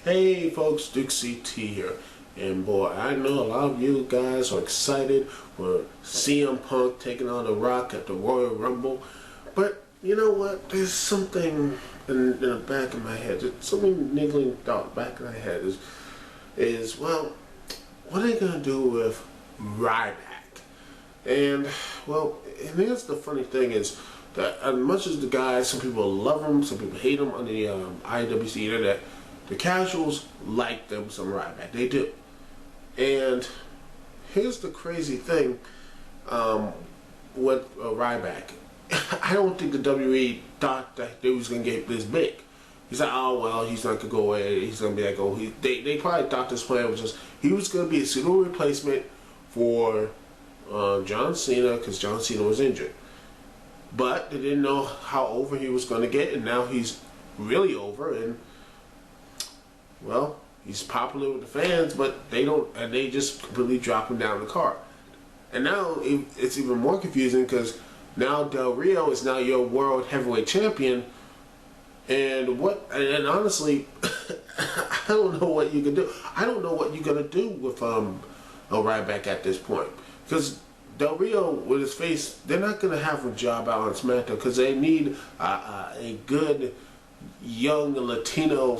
Hey folks, Duke CT here. And boy, I know a lot of you guys are excited for CM Punk taking on The Rock at the Royal Rumble. But you know what? There's something in the back of my head. There's something niggling thought back in my head is well, what are they gonna do with Ryback? And well, and here's the funny thing is that as much as the guys, some people love him, some people hate him on the IWC internet, the casuals like them some Ryback. They do. And here's the crazy thing with Ryback. I don't think the WWE thought that they was going to get this big. He's like, oh, well, he's not going to go away. He's going to be like, oh, they probably thought this plan was just, he was going to be a pseudo replacement for John Cena because John Cena was injured. But they didn't know how over he was going to get, and now he's really over, and well, he's popular with the fans, but they don't, and they just completely drop him down the card. And now it's even more confusing because now Del Rio is now your world heavyweight champion, and honestly, I don't know what you can do. I don't know what you're gonna do with a Ryback at this point, because Del Rio with his face, they're not gonna have a job out on SmackDown because they need a good young Latino,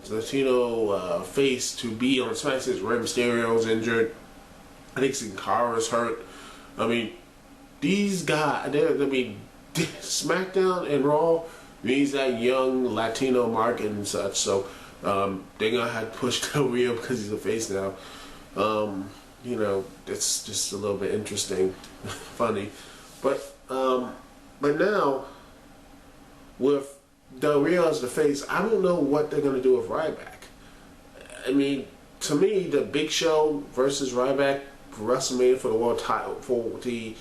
Latino face to be on SmackDown. Since Rey Mysterio's injured, I think Sin Cara's hurt. I mean, these guys, SmackDown and Raw needs that young Latino market and such. So they're gonna have to push Del Rio because he's a face now. It's just a little bit interesting, funny, but now with Del Rio as the face, I don't know what they're going to do with Ryback. I mean, to me, the Big Show versus Ryback for WrestleMania for the world title, for the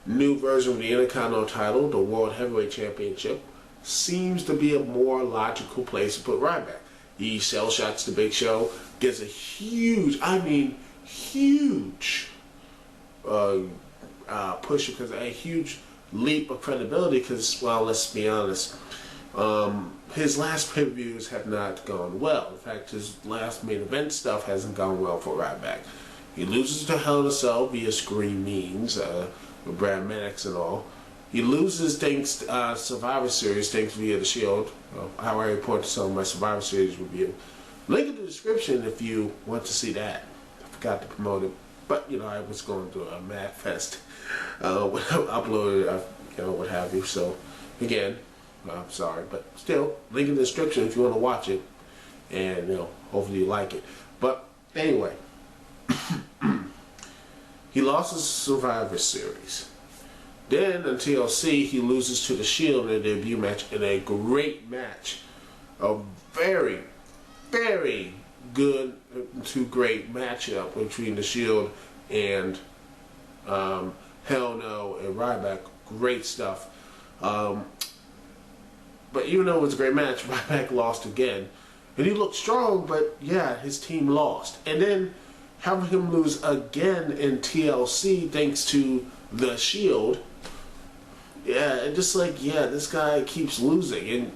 new version of the Intercontinental title, the World Heavyweight Championship, seems to be a more logical place to put Ryback. He shell shots the Big Show, gets a huge, huge push, because a huge leap of credibility, because, well, let's be honest, his last pay-per-views have not gone well. In fact, his last main event stuff hasn't gone well for Ryback. He loses to Hell in a Cell via Scream Means, with Brad Maddox and all. He loses thanks Survivor Series, thanks via the Shield. How I report some of my Survivor Series review. Link in the description if you want to see that. I forgot to promote it, but I was going to a Mad Fest when I uploaded it, what have you. So again, I'm sorry, but still, link in the description if you want to watch it, and hopefully you like it. But anyway, he lost his Survivor Series. Then on TLC, he loses to the Shield in a debut match, in a great match, a very, very good to great matchup between the Shield and Hell No and Ryback. Great stuff. But even though it was a great match, Ryback lost again. And he looked strong, but yeah, his team lost. And then having him lose again in TLC thanks to the Shield, yeah, just like, yeah, this guy keeps losing. And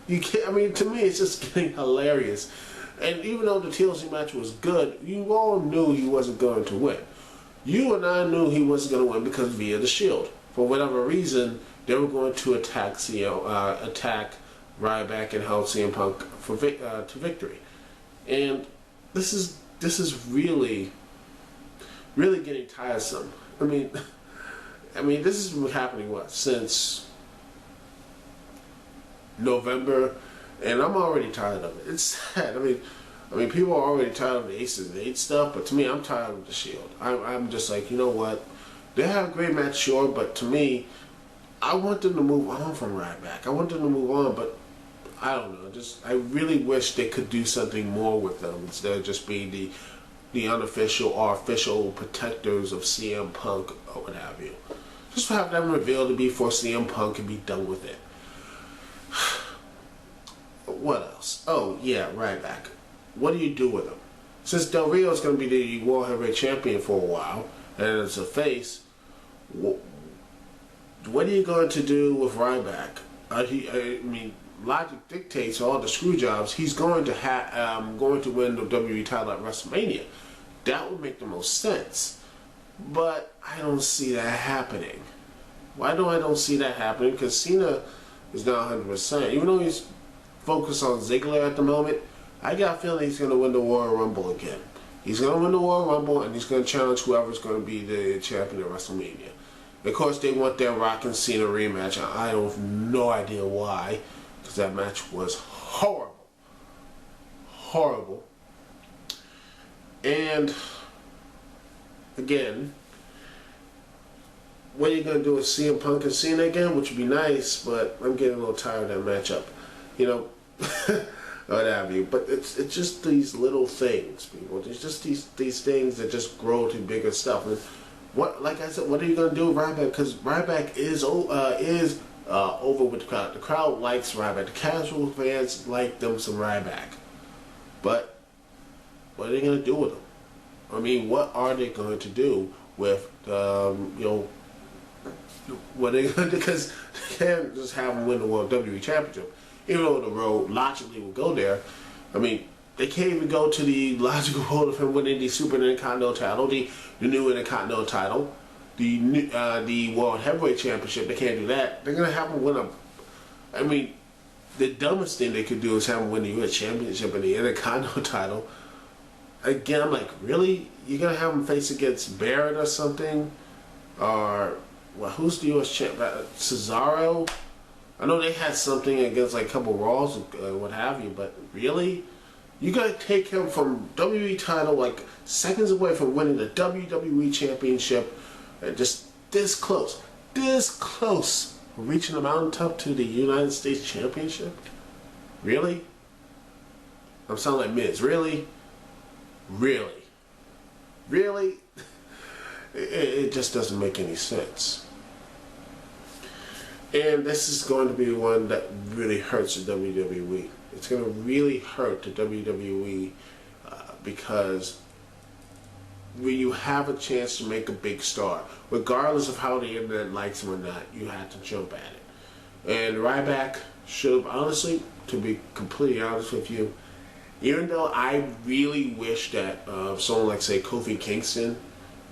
you can't, to me, it's just getting hilarious. And even though the TLC match was good, you all knew he wasn't going to win. You and I knew he wasn't going to win because via the Shield. For whatever reason, they were going to attack Ryback and help CM Punk to victory. And this is really, really getting tiresome. I mean, this has been happening since November, and I'm already tired of it. It's sad. I mean, people are already tired of the Aces and Eights stuff, but to me, I'm tired of the Shield. I'm just like, you know what? They have a great match, sure, but to me, I want them to move on from Ryback. I want them to move on, but I don't know. I really wish they could do something more with them instead of just being the unofficial or official protectors of CM Punk or what have you. Just have them revealed to be for CM Punk and be done with it. What else? Oh, yeah, Ryback. What do you do with him? Since Del Rio is going to be the World Heavyweight Champion for a while, and as a face, what are you going to do with Ryback? logic dictates all the screw jobs, he's going to win the WWE title at WrestleMania. That would make the most sense. But I don't see that happening. Why do I don't see that happening? Because Cena is not 100%. Even though he's focused on Ziggler at the moment, I got a feeling he's going to win the Royal Rumble again. He's going to win the Royal Rumble, and he's going to challenge whoever's going to be the champion at WrestleMania. Of course, they want their Rock and Cena rematch. I have no idea why, because that match was horrible. Horrible. And, again, what are you going to do with CM Punk and Cena again? Which would be nice, but I'm getting a little tired of that matchup. You know, what have you. But it's just these little things, people. There's just these things that just grow to bigger stuff. And what, like I said, what are you going to do with Ryback? Because Ryback is over with the crowd. The crowd likes Ryback. The casual fans like them some Ryback. But what are they going to do with him? I mean, what are they going to do with, what are they going to do? Because they can't just have him win the World WWE Championship. Even though the road logically will go there. I mean, they can't even go to the logical road of him winning the Super Intercontinental title, the new Intercontinental title, the World Heavyweight Championship. They can't do that. They're going to have him win I mean, the dumbest thing they could do is have him win the U.S. Championship and the Intercontinental title. Again, I'm like, really? You're going to have him face against Barrett or something? Or, well, who's the U.S. champ? Cesaro? I know they had something against like a couple Raws, what have you, but really? You got to take him from WWE title like seconds away from winning the WWE Championship, and just this close, reaching the mountaintop to the United States Championship? Really? I'm sounding like Miz. Really? It just doesn't make any sense. And this is going to be one that really hurts the WWE. It's going to really hurt the WWE because when you have a chance to make a big star, regardless of how the internet likes him or not, you have to jump at it. And Ryback should have, honestly, to be completely honest with you, even though I really wish that someone like, say, Kofi Kingston,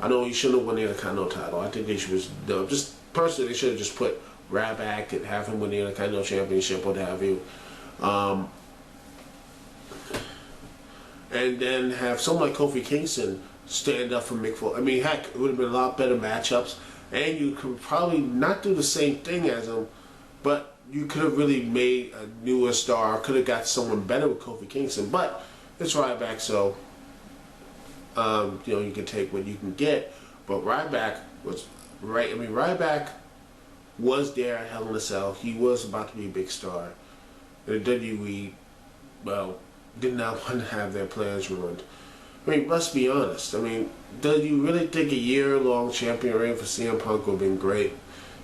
I know he shouldn't have won the Intercontinental title. I think they should just personally, they should have just put Ryback and have him win the Intercontinental Championship, what have you. And then have someone like Kofi Kingston stand up for Mick Foley. I mean, heck, it would have been a lot better matchups. And you could probably not do the same thing as him, but you could have really made a newer star, could have got someone better with Kofi Kingston. But it's Ryback, so you can take what you can get. But Ryback was right. I mean, Ryback was there at Hell in a Cell. He was about to be a big star. And the WWE, well, did not want to have their plans ruined. I mean, let's be honest. I mean, do you really think a year-long champion reign for CM Punk would have been great?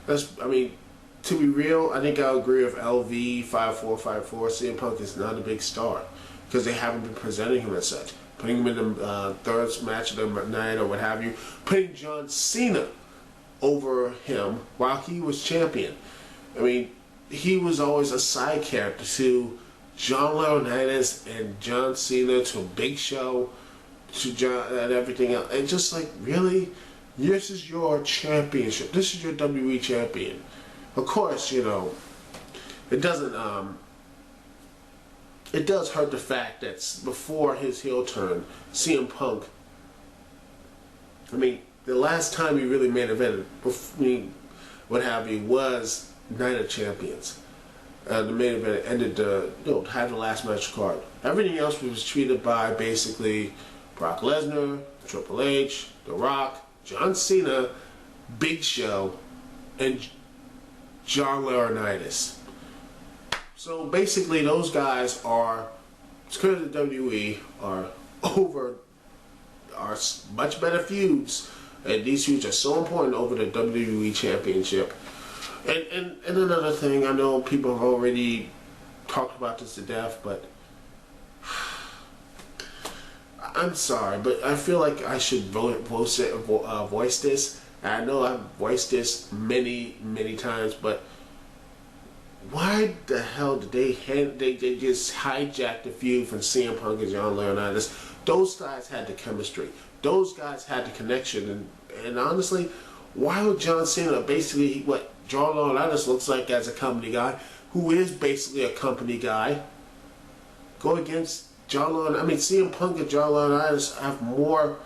To be real, I think I'll agree with LV 5454. CM Punk is not a big star because they haven't been presenting him as such. Putting him in the third match of the night or what have you. Putting John Cena over him while he was champion. I mean, he was always a side character to John Laurinaitis and John Cena, to Big Show, to John and everything else. And just like, really? This is your championship. This is your WWE champion. Of course, it doesn't, it does hurt the fact that before his heel turn, CM Punk, I mean, the last time he really made an event, what have you, was Night of Champions. The main event ended had the last match card. Everything else was treated by basically Brock Lesnar, Triple H, The Rock, John Cena, Big Show, and John Laurinaitis. So basically, those guys are, because of the WWE, are much better feuds, and these feuds are so important over the WWE Championship. And another thing, I know people have already talked about this to death, but I'm sorry, but I feel like I should voice this. I know I've voiced this many times, but why the hell did they just hijacked the feud from CM Punk and John Laurinaitis? Those guys had the chemistry. Those guys had the connection. And honestly, why would John Cena, basically what John Laurinaitis looks like as a company guy, who is basically a company guy, go against John Laurinaitis? I mean, CM Punk and John Laurinaitis have more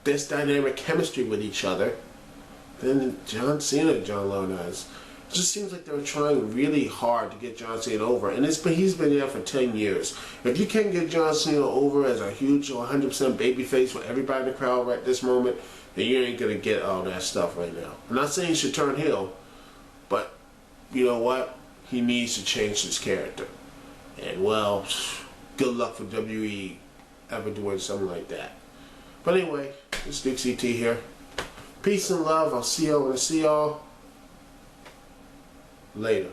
this dynamic chemistry with each other than John Cena and John Laurinaitis. It just seems like they were trying really hard to get John Cena over, and he's been there for 10 years. If you can't get John Cena over as a huge 100% babyface with everybody in the crowd right this moment, then you ain't gonna get all that stuff right now. I'm not saying he should turn heel, but you know what? He needs to change his character. And well, good luck for WWE ever doing something like that. But anyway, it's Dick CT here. Peace and love. I'll see y'all when I see y'all later.